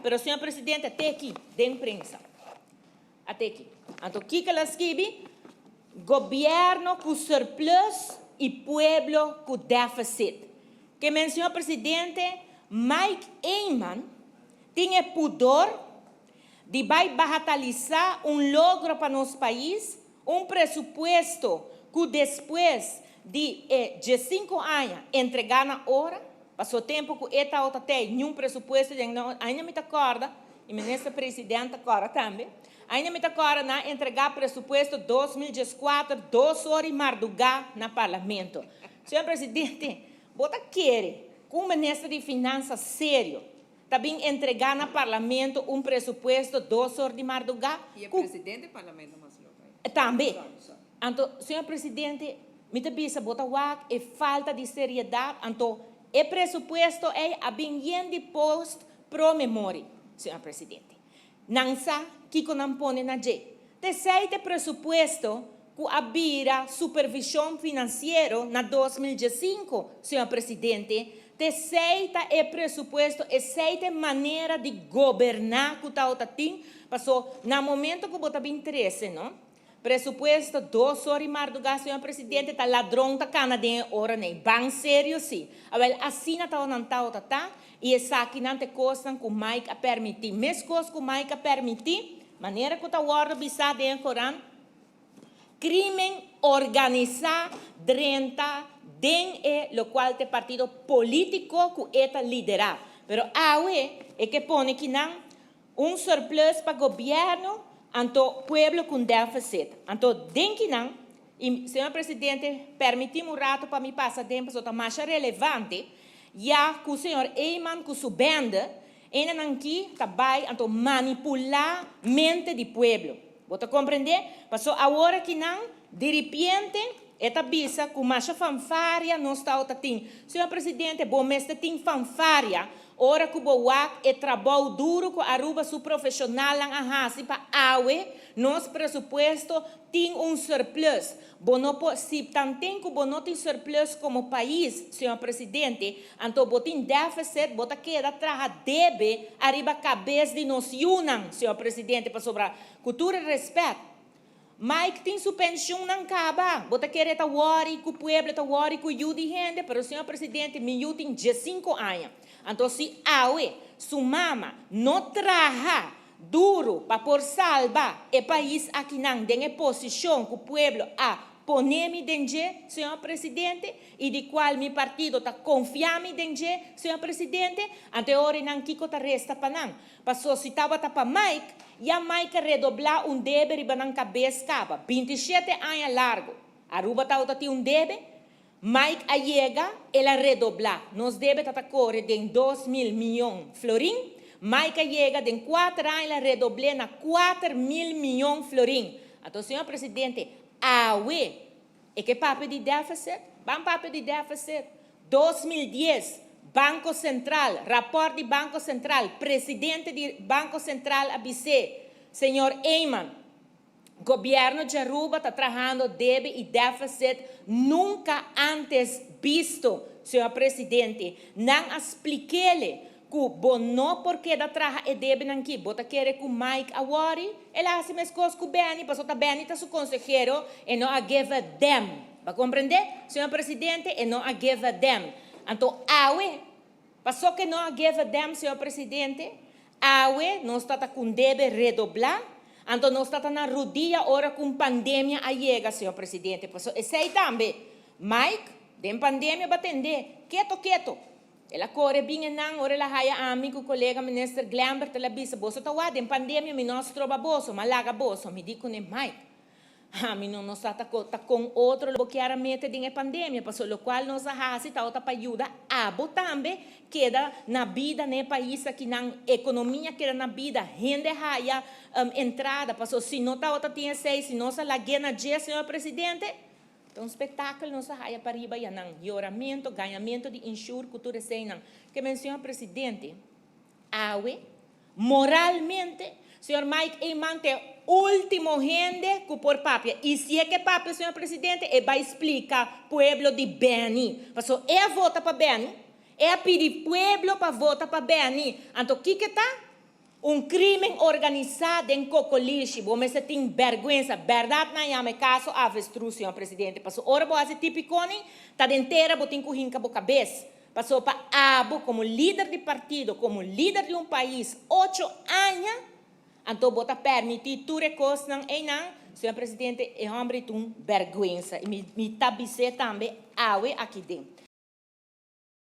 pero senhor presidente, até aqui, de imprensa. Até aqui. Então, o que ela escreve? Governo com surplus e pueblo com déficit. Que mencionou o presidente Mike Eyman tinha pudor de vai bagatalizar logro para nosso país, presupuesto que depois de 5 anos entregar na hora, passou tempo que ETA outra tem nenhum presupuesto, ainda me acorda, e o ministro presidente agora também, ainda me acorda na entregar presupuesto 2014, 2 horas e madrugada no parlamento. Senhor presidente, bota querer, com o ministro de Finanças sério, também entregar no parlamento presupuesto 2 horas de madrugada. E o presidente do parlamento, mas também. Então, senhor presidente, me avisa, bota é falta de seriedade. Então, o presupuesto é bem posto pro memória, senhor presidente. Não sabe que não põe na G. Terceiro presupuesto que abira supervisão financeira na 2015, senhor presidente. Terceira é presupuesto, é maneira de governar que está tem, passou no momento que você tem interesse, não? Presupuesto 2 horas e madrugada, senhor presidente, está ladrão da canadense, ora nem, bem sério, sim. Assim não está, e essa aqui não te costa que o Mike a permitir. Mesmo coisa que o Mike a permitir, maneira que está guarda bisada em Corão, crime organizado, lo qual é partido político que está liderado. Pero é que põe que não surplus para o governo, então, pueblo com déficit. Então, dentro não, e senhor presidente, permitimos um rato para me passar tempo, só está mais relevante, já que o senhor Eyman, com sua banda, ainda aqui, vai, então, manipular a mente do pueblo. Você compreende? Passou agora que não, de repente, esta bisa, com mais fanfaria, não está outra tem. Senhor presidente, bom mestre tem fanfaria, ora que o é trabalho duro com a Aruba su profissional lang ahasi pa awe nos presupuesto tem surplus. Bono se tantem que bono tem surplus como país, senhor presidente, então botin déficit, bota queda traja debe arriba cabeça de nos unam, senhor presidente, para sobrar cultura e respeito. Mike tem sua pensão não acaba. Bota querer tá worry com o pueblo, tá worry com o de gente, pero senhor presidente, me tem 15 anos. Então, se sua mama não traja duro para por salvar o país aqui não tem posição que o pueblo poner-me dentro, senhor presidente, e de qual meu partido está confiando dentro, senhor presidente, até agora não kiko tá resta para não. Passou se estava para Mike, e a Mike redoblar dever para não cabeça capa, 27 anos largo. Aruba tá dever. Mike a chega, ela redoblar. Nos deve correr de 2.000 milhões florim. Mike a chega de 4 anos, ela redoblar na 4.000 milhões florim. Então, senhor presidente, é que papo de déficit? Bom papo de déficit. 2010, Banco Central, rapport do Banco Central, presidente do Banco Central ABC, senhor Eyman, governo de Aruba está trabalhando débito e déficit nunca antes visto, senhor presidente. Não expliquei-lhe que bono porque da traja e débito aqui, bota querer que Mike Awari, ele faz as coisas com o Benny, passou a Benny está seu consejero e não a give a them. Vai compreender, senhor presidente, e não a give a them. Então, passou que não a give a them, senhor presidente, não está com débito redoblar. Então, nós estamos na rodilha hora com pandemia a chega, senhor presidente. E sei também, Mike, de pandemia vai atender, quieto. Ela corre bem não, ora ela haya amigo, colega, ministro Glambert, ela disse, boso tawa, de pandemia, mi nós trova boso, malaga boso, me digo ne Mike. Mi não está com outro, bloquear a meta de pandemia, o qual nós hasi está para ajuda, também queda na vida no país aqui na economia queda na vida, gente haya entrada, se não está outra tinha 6, se não está lá na dia, senhor presidente, então espetáculo não haya para riba ya nang melhoramento, ganhamento de insure, cultura sem não. Que mencionou presidente, moralmente, senhor Mike Eyman último gente que por papia. E se é que papia, senhor presidente, vai explicar pueblo de Beni. Passou, vota para Beni, pedir pueblo para votar para Beni. Então, o que está? crime organizado em cocoliche, bom, mas tem vergonha, verdade não é o caso avestruz, senhor presidente. Passou hora boa típico, tá inteira, botem com rinca boca cabeça. Passou para Abo como líder de partido, como líder de país, 8 anos, então bota permitir tudo coisa não é não, senhor presidente, é homem de vergonha e me tabicei também aqui dentro.